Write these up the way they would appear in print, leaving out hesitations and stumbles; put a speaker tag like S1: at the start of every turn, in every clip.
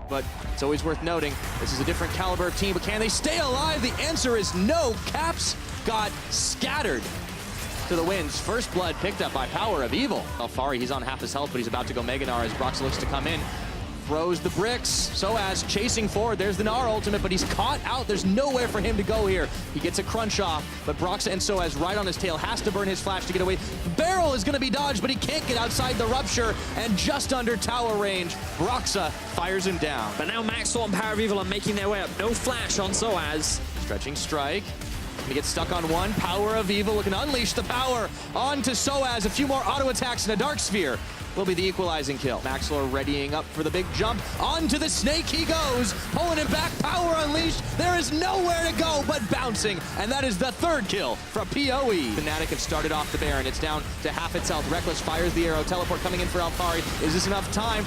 S1: but it's always worth noting, this is a different caliber of team, but can they stay alive? The answer is no. Caps got scattered to the winds. First blood picked up by Power of Evil. Alfari, he's on half his health, but he's about to go Mega Gnar as Brox looks to come in. Throws the bricks. Soaz chasing forward. There's the Gnar ultimate, but he's caught out. There's nowhere for him to go here. He gets a crunch off, but Brox and Soaz right on his tail. Has to burn his flash to get away. Barrel is going to be dodged, but he can't get outside the rupture, and just under tower range, Broxa fires him down.
S2: But now Maxwell and Power of Evil are making their way up. No flash on Soaz.
S1: Stretching strike. Gonna get stuck on one. Power of Evil looking to unleash the power onto Soaz. A few more auto attacks and a Dark Sphere will be the equalizing kill. Maxwell readying up for the big jump. Onto the snake he goes. Pulling him back. Power unleashed. There is nowhere to go but bouncing. And that is the third kill from PoE. FNATIC have started off the Baron. It's down to half its health. Reckless fires the arrow. Teleport coming in for Alfari. Is this enough time?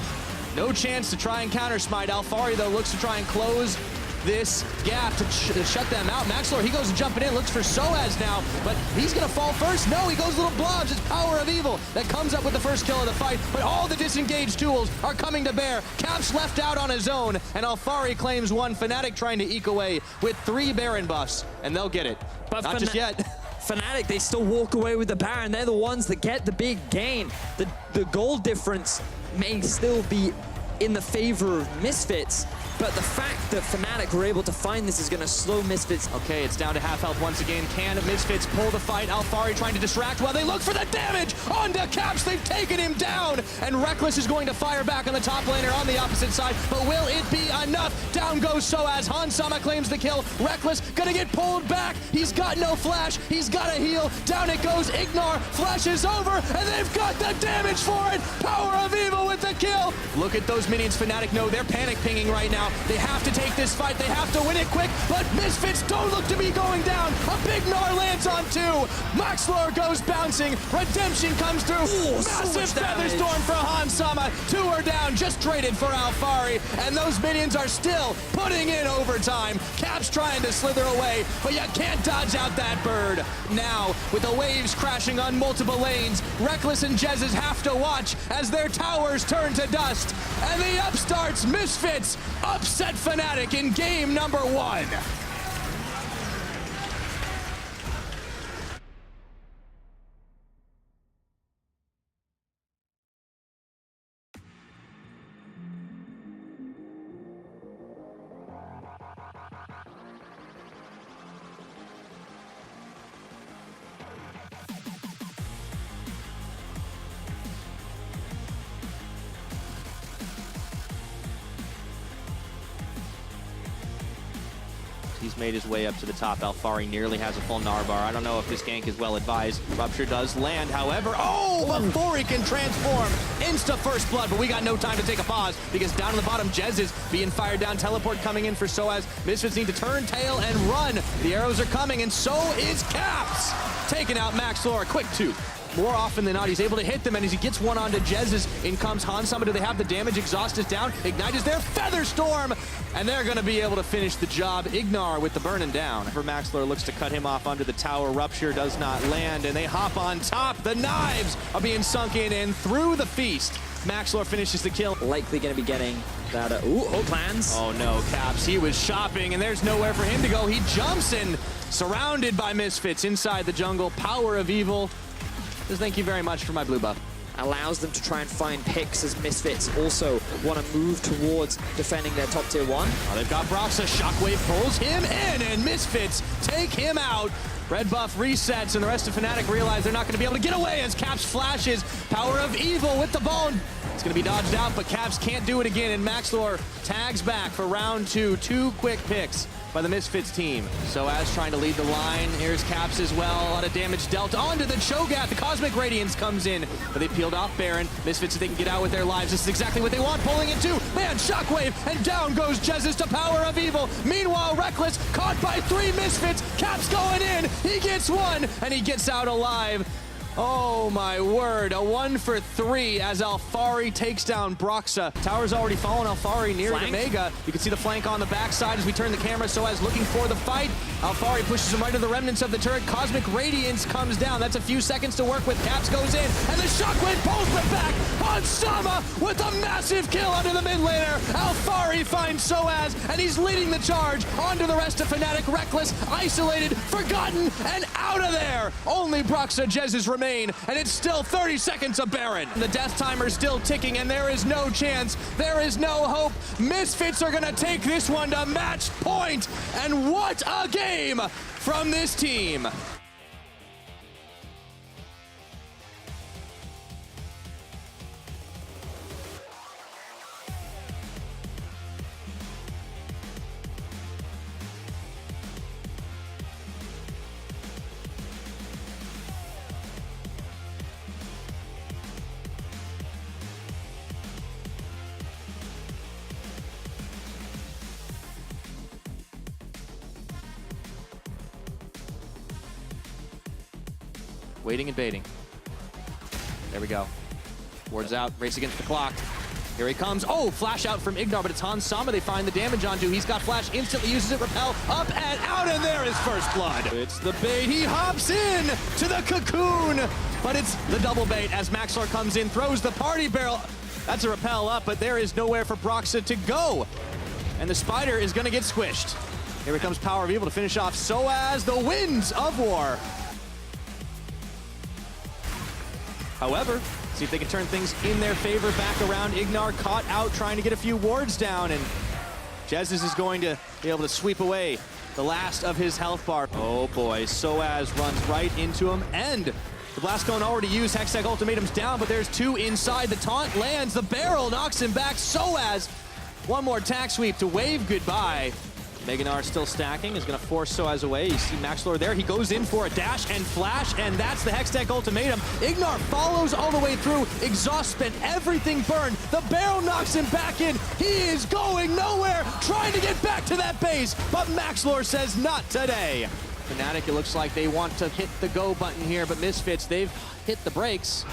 S1: No chance to try and counter smite. Alfari, though, looks to try and close this gap to shut them out. Maxwell, he goes jumping in, looks for Soaz now, but he's gonna fall first. No, he goes little blobs. It's Power of Evil that comes up with the first kill of the fight, but all the disengaged tools are coming to bear. Caps left out on his own, and Alfari claims one. FNATIC trying to eke away with 3 Baron buffs, and they'll get it. But not just yet.
S2: FNATIC, they still walk away with the Baron. They're the ones that get the big gain. The goal difference may still be in the favor of Misfits, but the fact that FNATIC were able to find this is going to slow Misfits.
S1: Okay, it's down to half health once again. Can Misfits pull the fight? Alfari trying to distract while they look for the damage onto Caps. They've taken him down, and Reckless is going to fire back on the top laner on the opposite side, but will it be enough? Down goes Soaz. Hansama claims the kill. Reckless gonna get pulled back. He's got no flash. He's got a heal. Down it goes. Ignar flashes over, and they've got the damage for it. Power of Evil with the kill. Look at those minions. FNATIC know they're panic pinging right now. They have to take this fight. They have to win it quick, but Misfits don't look to be going down. A big Gnar lands on 2. Maxlor goes bouncing. Redemption comes through.
S2: Ooh,
S1: massive
S2: so
S1: feather storm for Hansama. 2 are down, just traded for Alfari, and those minions are still putting in overtime. Caps trying to slither away, but you can't dodge out that bird. Now, with the waves crashing on multiple lanes, Reckless and Jezzes have to watch as their towers turn to dust, and the upstarts, Misfits, upset FNATIC in game number 1. He's made his way up to the top. Alfari nearly has a full Gnar bar. I don't know if this gank is well advised. Rupture does land, however. Oh, before he can transform. Insta first blood, but we got no time to take a pause because down on the bottom, Jez is being fired down. Teleport coming in for Soaz. Misfits need to turn tail and run. The arrows are coming, and so is Caps. Taking out Maxlor. Quick 2. More often than not, he's able to hit them, and as he gets one onto Jezzes, in comes Hansama. Do they have the damage? Exhaust is down. Ignite is there. Feather Storm! And they're going to be able to finish the job. Ignar with the burning down. For Maxlor looks to cut him off under the tower. Rupture does not land, and they hop on top. The knives are being sunk in and through the feast. Maxlor finishes the kill.
S2: Likely going to be getting that. Hook lands.
S1: Oh no, Caps. He was shopping, and there's nowhere for him to go. He jumps in, surrounded by Misfits inside the jungle. Power of Evil. Says thank you very much for my blue buff.
S2: Allows them to try and find picks as Misfits also want to move towards defending their top tier 1.
S1: Oh, they've got Broxa. Shockwave pulls him in, and Misfits take him out. Red buff resets, and the rest of FNATIC realize they're not going to be able to get away as Caps flashes. Power of Evil with the bone. It's going to be dodged out, but Caps can't do it again, and Maxlor tags back for round 2. 2 quick picks by the Misfits team. Soaz trying to lead the line. Here's Caps as well. A lot of damage dealt onto the Cho'Gath. The Cosmic Radiance comes in, but they peeled off Baron. Misfits, if they can get out with their lives, this is exactly what they want. Pulling it too. Man, Shockwave, and down goes Jezzes to Power of Evil. Meanwhile, Reckless caught by 3 Misfits. Caps going in. He gets 1, and he gets out alive. Oh my word, a 1 for 3 as Alphari takes down Broxa. Tower's already fallen, Alphari near the Mega. You can see the flank on the backside as we turn the camera, so as looking for the fight. Alphari pushes him right to the remnants of the turret. Cosmic Radiance comes down. That's a few seconds to work with. Caps goes in, and the Shockwave pulls them back on Sama with a massive kill under the mid laner. Alphari finds Soaz, and he's leading the charge onto the rest of FNATIC. Reckless, isolated, forgotten, and out of there. Only Broxa Jez's remain, and it's still 30 seconds of Baron. The death timer's still ticking, and there is no chance. There is no hope. Misfits are gonna take this one to match point, and what a game from this team. Waiting and baiting. There we go. Ward's out, race against the clock. Here he comes. Oh, flash out from Ignar, but it's Han Sama they find the damage onto. He's got flash, instantly uses it, repel, up and out, and there is first blood. It's the bait, he hops in to the cocoon, but it's the double bait as Maxlor comes in, throws the party barrel. That's a repel up, but there is nowhere for Broxa to go. And the spider is gonna get squished. Here comes Power of Evil to finish off Soaz, the Winds of War. However, see if they can turn things in their favor back around. Ignar caught out trying to get a few wards down, and Jez's is going to be able to sweep away the last of his health bar. Oh boy, Soaz runs right into him, and the Blast Cone already used. Hextech Ultimatum's down, but there's two inside. The taunt lands, the barrel knocks him back. Soaz, one more tack sweep to wave goodbye. Meganar still stacking, is going to force Soaz away. You see Maxlor there, he goes in for a dash and flash, and that's the Hextech Ultimatum. Ignar follows all the way through, exhaust spent, everything burned. The barrel knocks him back in. He is going nowhere, trying to get back to that base, but Maxlor says not today. FNATIC, it looks like they want to hit the go button here, but Misfits, they've hit the brakes.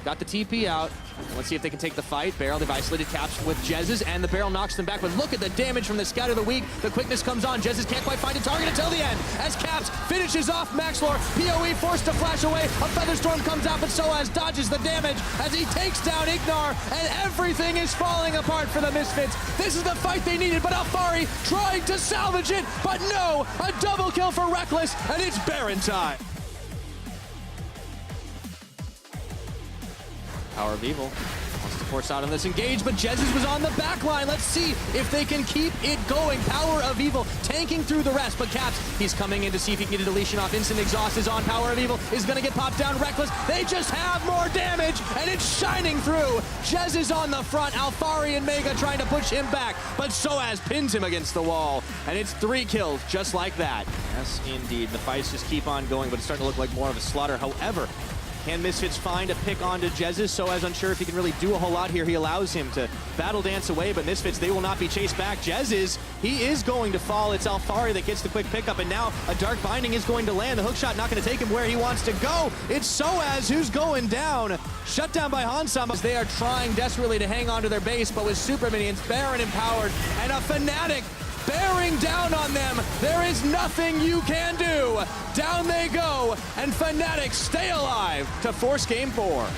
S1: Got the TP out. Let's see if they can take the fight. Barrel, they've isolated Caps with Jez's, and the barrel knocks them back. But look at the damage from the Scout of the Week. The quickness comes on. Jez's can't quite find a target until the end. As Caps finishes off Maxlor. PoE forced to flash away. A Featherstorm comes out, but Soaz dodges the damage as he takes down Ignar, and everything is falling apart for the Misfits. This is the fight they needed, but Alphari trying to salvage it, but no! A double kill for Reckless, and it's Baron time. Power of Evil wants to force out on this engage, but Jez's was on the back line. Let's see if they can keep it going. Power of Evil tanking through the rest, but Caps, he's coming in to see if he can get a deletion off. Instant exhaust is on. Power of Evil is going to get popped down. Reckless, they just have more damage, and it's shining through. Jez is on the front. Alphari and Mega trying to push him back, but Soaz pins him against the wall, and it's 3 kills just like that. Yes, indeed. The fights just keep on going, but it's starting to look like more of a slaughter. However, can Misfits find a pick onto Jez's? Soaz unsure if he can really do a whole lot here. He allows him to battle dance away, but Misfits, they will not be chased back. Jez's, he is going to fall. It's Alphari that gets the quick pickup, and now a Dark Binding is going to land. The hookshot not going to take him where he wants to go. It's Soaz who's going down. Shut down by Hansama. They are trying desperately to hang on to their base, but with super minions, Baron empowered, and a FNATIC bearing down on them. There is nothing you can do. Down they go, and FNATIC stay alive to force game 4.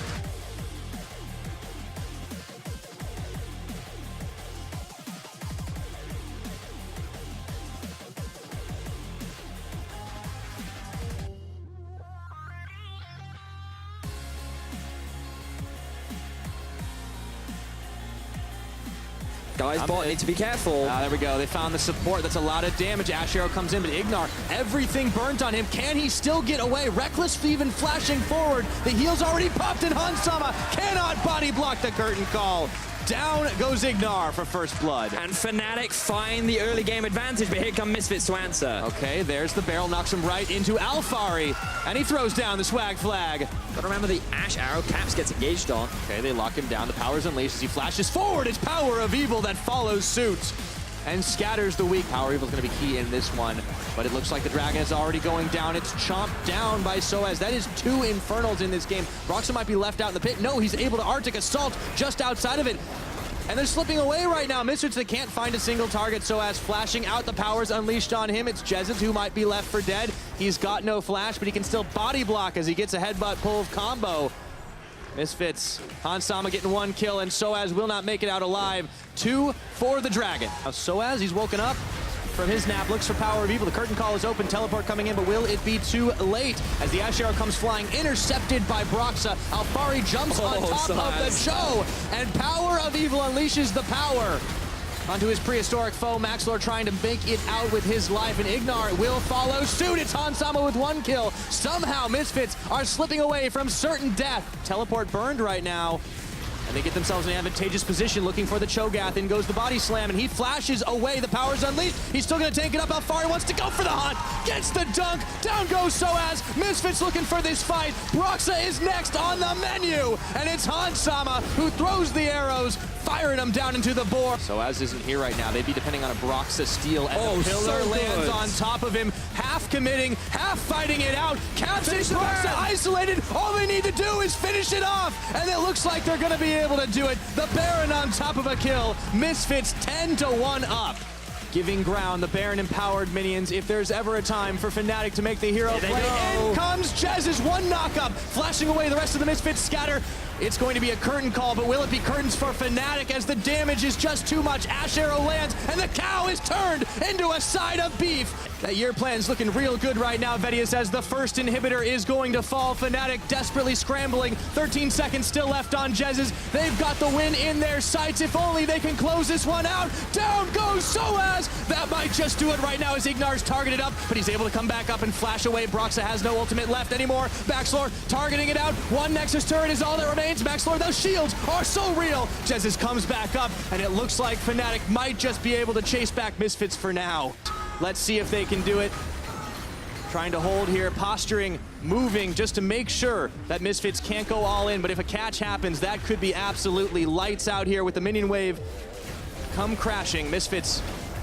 S2: Guys, bot need to be careful.
S1: There we go. They found the support. That's a lot of damage. Ash Arrow comes in, but Ignar, everything burnt on him. Can he still get away? Reckless even flashing forward. The heal's already popped, and Hansama cannot body block the curtain call. Down goes Ignar for first blood.
S2: And FNATIC find the early game advantage, but here come Misfits to answer.
S1: Okay, there's the barrel, knocks him right into Alphari, and he throws down the swag flag.
S2: But remember the Ash Arrow, Caps gets engaged on.
S1: Okay, they lock him down. The power's unleashed as he flashes forward. It's Power of Evil that follows suit and scatters the weak. Power of Evil is going to be key in this one. But it looks like the Dragon is already going down. It's chomped down by Soaz. That is 2 Infernals in this game. Broxah might be left out in the pit. No, he's able to Arctic Assault just outside of it. And they're slipping away right now. Misfits, they can't find a single target. Soaz flashing out, the powers unleashed on him. It's Jezz who might be left for dead. He's got no flash, but he can still body block as he gets a headbutt pull combo. Misfits, Hansama getting 1 kill, and Soaz will not make it out alive. 2 for the Dragon. Now Soaz, he's woken up from his nap, looks for Power of Evil. The curtain call is open, teleport coming in, but will it be too late? As the Ash Arrow comes flying, intercepted by Broxah. Alfari jumps on top of the Cho, and Power of Evil unleashes the power onto his prehistoric foe. Maxlor trying to make it out with his life, and Ignar will follow suit. It's Hansama with 1 kill. Somehow Misfits are slipping away from certain death. Teleport burned right now, and they get themselves in an advantageous position looking for the Cho'Gath. In goes the body slam, and he flashes away. The power's unleashed. He's still going to tank it up. Alfari wants to go for the hunt. Gets the dunk. Down goes Soaz. Misfits looking for this fight. Broxah is next on the menu, and it's Hansama who throws the arrows, firing them down into the board. Soaz isn't here right now. They'd be depending on a Broxah steal, and the pillar lands on top of him. Half committing, half fighting it out. Captains Broxah isolated. All they need to do is finish it off, and it looks like they're going to be able to do it. The Baron on top of a kill. Misfits 10-1 up. Giving ground, the Baron empowered minions. If there's ever a time for FNATIC to make the hero play, in comes Jezz's 1 knockup, flashing away the rest of the Misfits scatter. It's going to be a curtain call, but will it be curtains for FNATIC as the damage is just too much? Ash Arrow lands, and the cow is turned into a side of beef. That year plan's looking real good right now, Vedius, as the first inhibitor is going to fall. FNATIC desperately scrambling. 13 seconds still left on Jezz's. They've got the win in their sights. If only they can close this one out. Down goes Soaz. That might just do it right now as Ignar's targeted up, but he's able to come back up and flash away. Broxah has no ultimate left anymore. Maxlor targeting it out. 1 Nexus turret is all that remains. Maxlor, those shields are so real. Jezz's comes back up, and it looks like FNATIC might just be able to chase back Misfits for now. Let's see if they can do it. Trying to hold here, posturing, moving, just to make sure that Misfits can't go all in. But if a catch happens, that could be absolutely lights out here with the minion wave come crashing. Misfits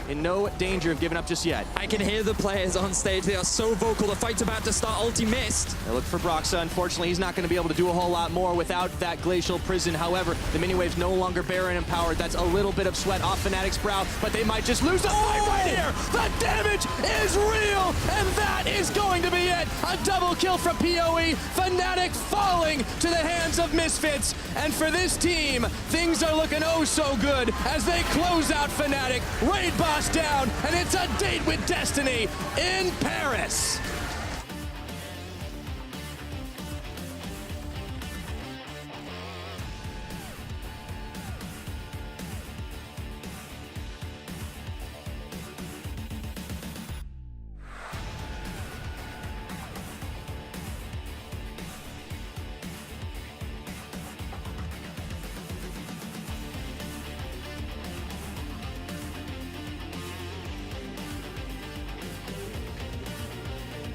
S1: in no danger of giving up just yet.
S2: I can hear the players on stage. They are so vocal. The fight's about to start. Ulti missed.
S1: They look for Broxah. Unfortunately, he's not going to be able to do a whole lot more without that Glacial Prison. However, the mini wave's no longer Baron empowered. That's a little bit of sweat off FNATIC's brow, but they might just lose the fight right here. The damage is real, and that is going to be it. A double kill from PoE. FNATIC falling to the hands of Misfits. And for this team, things are looking oh so good as they close out FNATIC. Raid boss down, and it's a date with destiny in Paris.